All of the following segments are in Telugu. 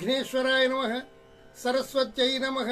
విఘ్నేశ్వరాయ నమః, సరస్వత్యై నమః,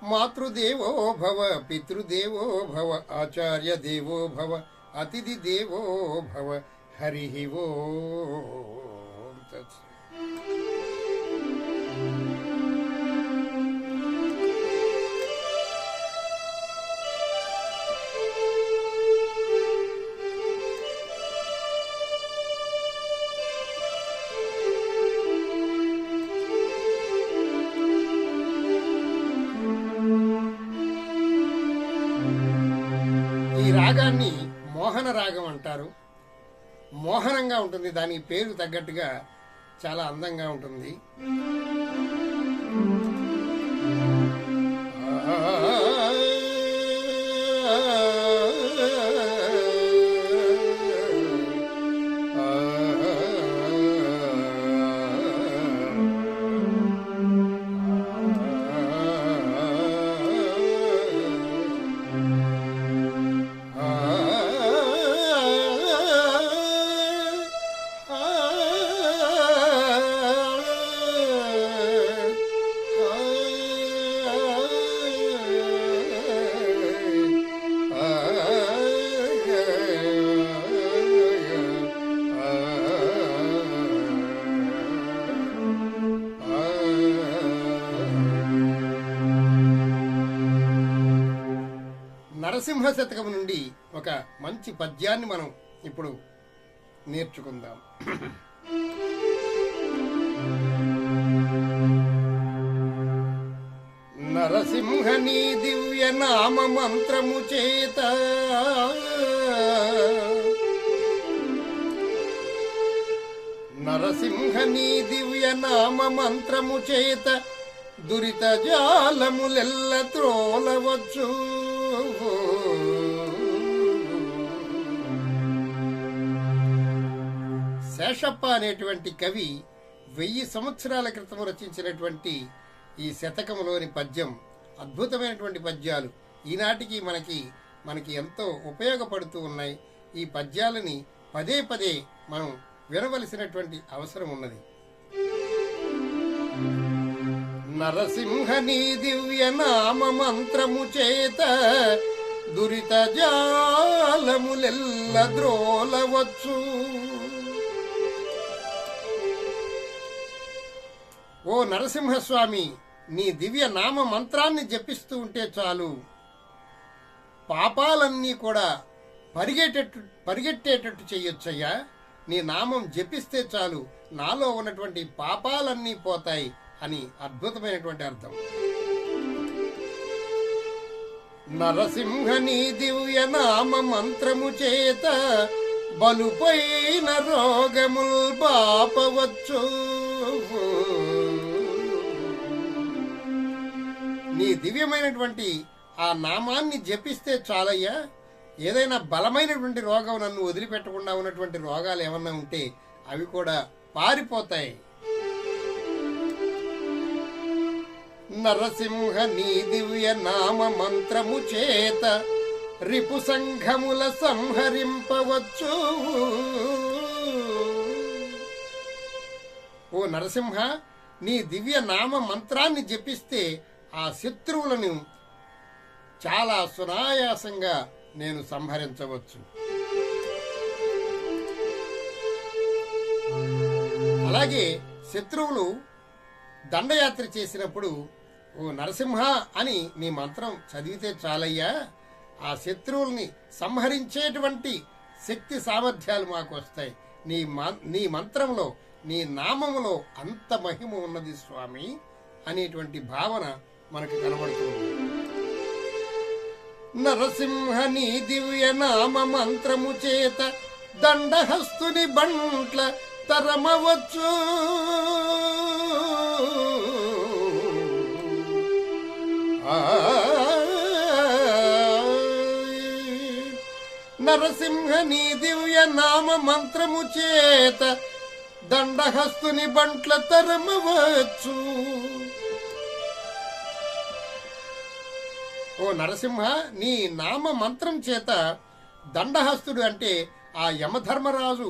మాతృదేవో భవ, పితృదేవో భవ, ఆచార్య దేవో భవ, అతిథి దేవో భవ. హరి ఓం తత్సత్. ఈ రాగాన్ని మోహన రాగం అంటారు. మోహనంగా ఉంటుంది, దాని పేరు తగ్గట్టుగా చాలా అందంగా ఉంటుంది. నరసింహ శతకం నుండి ఒక మంచి పద్యాన్ని మనం ఇప్పుడు నేర్చుకుందాం. నరసింహని దివ్య నామ మంత్రము చేత నరసింహని దివ్య నామ మంత్రము చేత దురిత జాలములెల్ల త్రోలవచ్చు. శేషప్ప అనేటువంటి కవి 1000 సంవత్సరాల క్రితం రచించినటువంటి ఈ శతకంలోని పద్యం అద్భుతమైనటువంటి పద్యాలు ఈనాటికి మనకి ఎంతో ఉపయోగపడుతూ ఉన్నాయి. ఈ పద్యాలని పదే పదే మనం వినవలసినటువంటి అవసరం ఉన్నది. నరసింహని దివ్య నామ మంత్రము చేత దురిత జాలములెల్ల ద్రోలవచ్చు. ఓ నరసింహస్వామి, నీ దివ్య నామ మంత్రాన్ని జపిస్తూ ఉంటే చాలు, పాపాలన్నీ కూడా పరిగెట్టేటట్టు చెయ్యొచ్చయ్యా. నీ నామం జపిస్తే చాలు, నాలో ఉన్నటువంటి పాపాలన్నీ పోతాయి అని అద్భుతమైనటువంటి అర్థం. నరసింహని దివ్య నామ మంత్రము చేత బలుపైన రోగముల్ బాపవచ్చు. నీ దివ్యమైనటువంటి ఆ నామాన్ని జపిస్తే చాలయ్యా, ఏదైనా బలమైనటువంటి రోగం నన్ను వదిలిపెట్టకుండా ఉన్నటువంటి రోగాలు ఏమన్నా ఉంటే అవి కూడా పారిపోతాయి. నరసింహ నీ దివ్య నామ మంత్రము చేత రిపు సంఘముల సంహరింపవచ్చు. ఓ నరసింహ, నీ దివ్య నామ మంత్రాన్ని జపిస్తే ఆ శత్రువులను చాలా సునాయాసంగా నేను సంహరించవచ్చు. అలాగే శత్రువులు దండయాత్ర చేసినప్పుడు ఓ నరసింహ అని నీ మంత్రం చదివితే చాలయ్యా, ఆ శత్రువుల్ని సంహరించేటువంటి శక్తి సామర్థ్యాలు మాకు వస్తాయి. నీ మంత్రంలో, నీ నామములో అంత మహిమ ఉన్నది స్వామి అనేటువంటి భావన మనకు కనబడుతుంది. నరసింహ నీ దివ్య నామ మంత్రము చేత దండహస్తుని బంట్ల తరమవచ్చు. నరసింహ నీ దివ్య నామ మంత్రము చేత దండహస్తుని బంట్ల తరమవచ్చు. ఓ నరసింహ, నీ నామ మంత్రం చేత దండహస్తుడు అంటే ఆ యమధర్మరాజు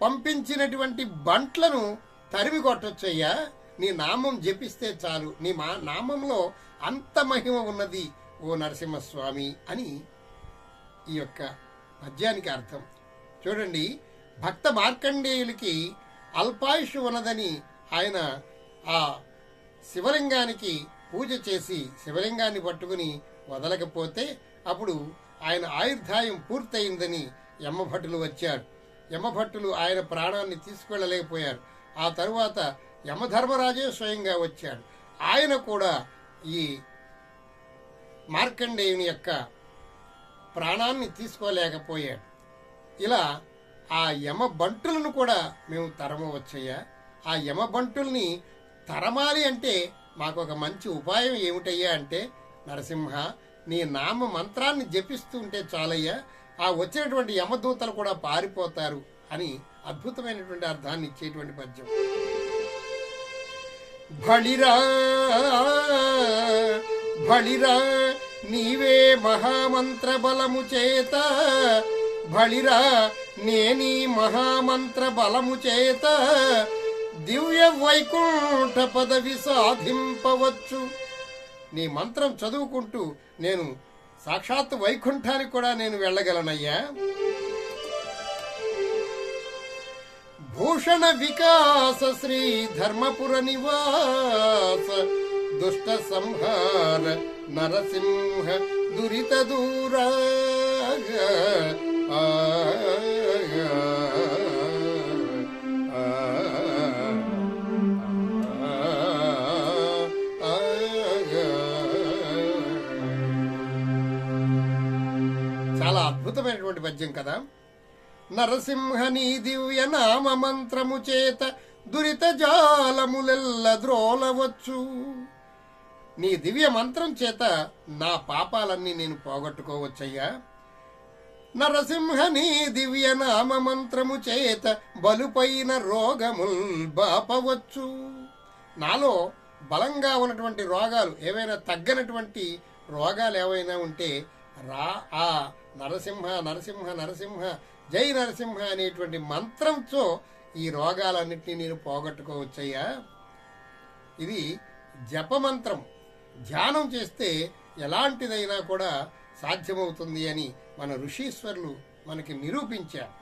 పంపించినటువంటి బంట్లను తరిమి కొట్టొచ్చయ్యా. నీ నామం జపిస్తే చాలు, నీ నామంలో అంత మహిమ ఉన్నది ఓ నరసింహస్వామి అని ఈ యొక్క పద్యానికి అర్థం. చూడండి, భక్త మార్కండేయులకి అల్పాయుష్ ఉన్నదని ఆయన ఆ శివలింగానికి పూజ చేసి శివలింగాన్ని పట్టుకుని వదలకపోతే అప్పుడు ఆయన ఆయుర్దాయం పూర్తయిందని యమభటులు వచ్చారు. యమభట్టులు ఆయన ప్రాణాన్ని తీసుకెళ్ళలేకపోయారు. ఆ తరువాత యమధర్మరాజే స్వయంగా వచ్చాడు. ఆయన కూడా ఈ మార్కండేయుని యొక్క ప్రాణాన్ని తీసుకోలేకపోయాడు. ఇలా ఆ యమబంటులను కూడా మేము తరమవచ్చయ్యా. ఆ యమబంటుల్ని తరమాలి అంటే మాకు ఒక మంచి ఉపాయం ఏమిటయ్యా అంటే, నరసింహ నీ నామ మంత్రాన్ని జపిస్తూ ఉంటే చాలయ్యా, ఆ వచ్చినటువంటి యమదూతలు కూడా పారిపోతారు అని అద్భుతమైనటువంటి అర్థాన్ని ఇచ్చేటువంటి పద్యం. బళిరా బళిరా నీవే మహామంత్ర బలము చేత, బళిరా నేనీ మహామంత్ర బలము చేత దివ్య వైకుంఠ పదవి సాధింపవచ్చు. నీ మంత్రం చదువుకుంటూ నేను సాక్షాత్ వైకుంఠానికి కూడా నేను వెళ్ళగలనయ్యా. భూషణ వికాస శ్రీ ధర్మపుర నివాస దుష్ట సంహార నరసింహ దురిత దూరా. చాలా అద్భుతమైనటువంటి పద్యం కదా. నరసింహ నీ దివ్య నామ మంత్రము చేత దురిత జాలములెల్ల ద్రోలవచ్చు. నీ దివ్య మంత్రం చేత నా పాపాలన్నీ నేను పోగొట్టుకోవచ్చయ్యా. నరసింహ నీ దివ్య నామ మంత్రము చేత బలుపైన రోగముల్ బాపవచ్చు. నాలో బలంగా ఉన్నటువంటి రోగాలు ఏవైనా, తగ్గనటువంటి రోగాలు ఏవైనా ఉంటే ఆ నరసింహ నరసింహ నరసింహ జై నరసింహ అనేటువంటి మంత్రంతో ఈ రోగాలన్నింటినీ నేను పోగొట్టుకోవచ్చయ్యా. ఇది జపమంత్రం. ధ్యానం చేస్తే ఎలాంటిదైనా కూడా సాధ్యమవుతుంది అని మన ఋషీశ్వరులు మనకి నిరూపించారు.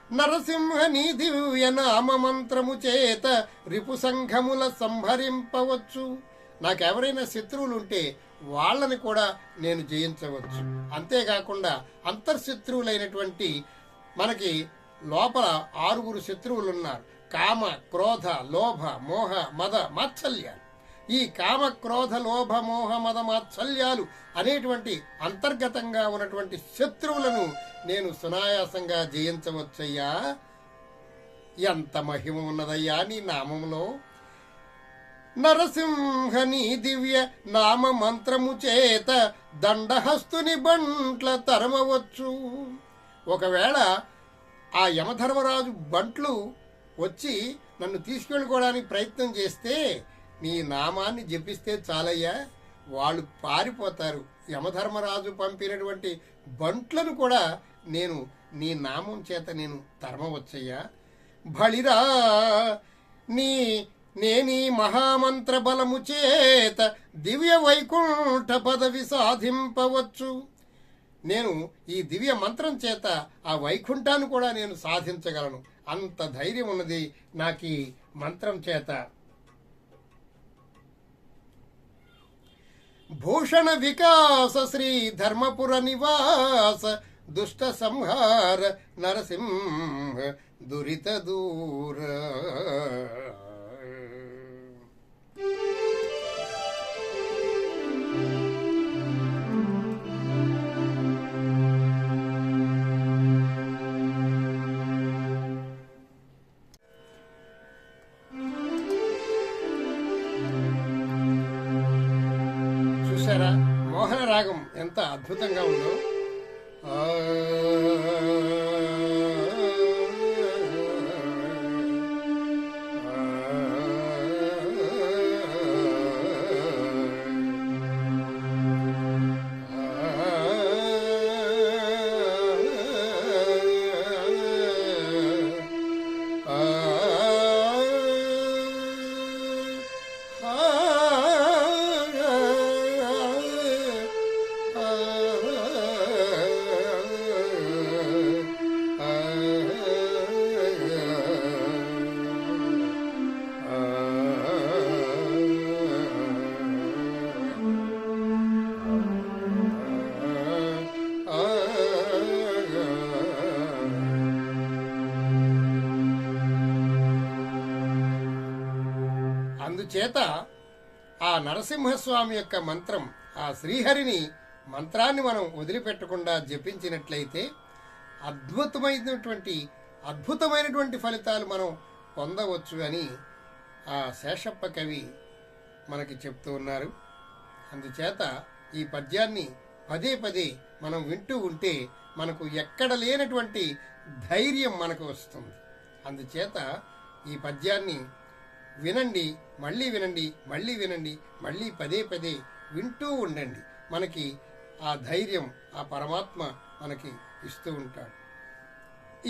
నరసింహ నీ దివ్య నామ మంత్రము చేత రిపు సంఘముల సంహరింపవచ్చు. నాకెవరైనా శత్రువులుంటే వాళ్ళని కూడా నేను జయించవచ్చు. అంతేకాకుండా అంతర్శత్రువులైనటువంటి మనకి లోపల 6 శత్రువులున్నారు. కామ, క్రోధ, లోభ, మోహ, మద, మాత్సల్యాలు. ఈ కామ, క్రోధ, లోభ, మోహ, మద, మాత్సల్యాలు అనేటువంటి అంతర్గతంగా ఉన్నటువంటి శత్రువులను నేను సునాయాసంగా జయించవచ్చయ్యా. ఎంత మహిమ ఉన్నదయ్యా నీ నామములో. నరసింహ నీ దివ్య నామ మంత్రము చేత దండహస్తుని బంట్ల తరమవచ్చు. ఒకవేళ ఆ యమధర్మరాజు బంట్లు వచ్చి నన్ను తీసుకెళ్ళుకోవడానికి ప్రయత్నం చేస్తే నీ నామాన్ని జపిస్తే చాలయ్యా, వాళ్ళు పారిపోతారు. యమధర్మరాజు పంపినటువంటి బంట్లను కూడా నేను నీ నామం చేత నేను తరమవచ్చయ్యా. బళిరా నేనీ మహామంత్ర బలము చేత దివ్య వైకుంఠ పదవి సాధింపవచ్చు. నేను ఈ దివ్య మంత్రం చేత ఆ వైకుంఠాన్ని కూడా నేను సాధించగలను. అంత ధైర్యం ఉన్నది నాకు ఈ మంత్రం చేత. భూషణ వికాస శ్రీ ధర్మపుర నివాస దుష్ట సంహార నరసింహ దురిత దూర. చూసారా మోహన రాగం ఎంత అద్భుతంగా ఉందో. అందుచేత ఆ నరసింహస్వామి యొక్క మంత్రం, ఆ శ్రీహరిని మంత్రాన్ని మనం వదిలిపెట్టకుండా జపించినట్లయితే అద్భుతమైనటువంటి ఫలితాలు మనం పొందవచ్చు అని ఆ శేషప్ప కవి మనకి చెప్తూ ఉన్నారు. అందుచేత ఈ పద్యాన్ని పదే పదే మనం వింటూ ఉంటే మనకు ఎక్కడ లేనటువంటి ధైర్యం మనకు వస్తుంది. అందుచేత ఈ పద్యాన్ని వినండి, మళ్ళీ వినండి, మళ్ళీ వినండి, మళ్ళీ పదే పదే వింటూ ఉండండి. మనకి ఆ ధైర్యం ఆ పరమాత్మ మనకి ఇస్తూ ఉంటాడు.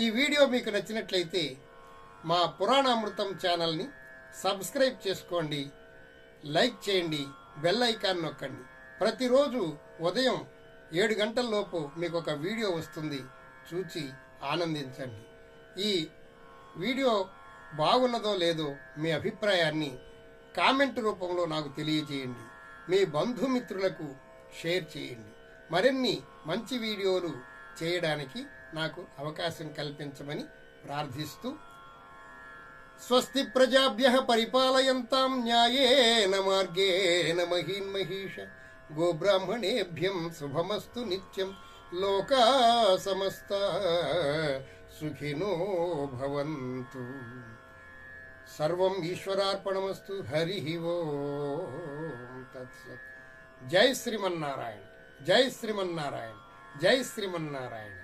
ఈ వీడియో మీకు నచ్చినట్లయితే మా పురాణామృతం ఛానల్ని సబ్స్క్రైబ్ చేసుకోండి, లైక్ చేయండి, బెల్ ఐకాన్ నొక్కండి. ప్రతిరోజు ఉదయం 7 గంటలలోపు మీకు ఒక వీడియో వస్తుంది, చూచి ఆనందించండి. ఈ వీడియో బాగున్నదో లేదో మీ అభిప్రాయాన్ని కామెంట్ రూపంలో నాకు తెలియజేయండి. మీ బంధుమిత్రులకు షేర్ చేయండి. మరిన్ని మంచి వీడియోలు చేయడానికి నాకు అవకాశం కల్పించమని ప్రార్థిస్తూ, స్వస్తి ప్రజాభ్యః పరిపాలయంతాం న్యాయేన మార్గేణ మహీన్మహీష గోబ్రాహ్మణేభ్యం శుభమస్తు నిత్యం లోకా సమస్తా సుఖినో భవంతు. సర్వం ఈశ్వరార్పణమస్తు. హరి ఓం తత్సత్. జై శ్రీమన్నారాయణ, జై శ్రీమన్నారాయణ, జై శ్రీమన్నారాయణ.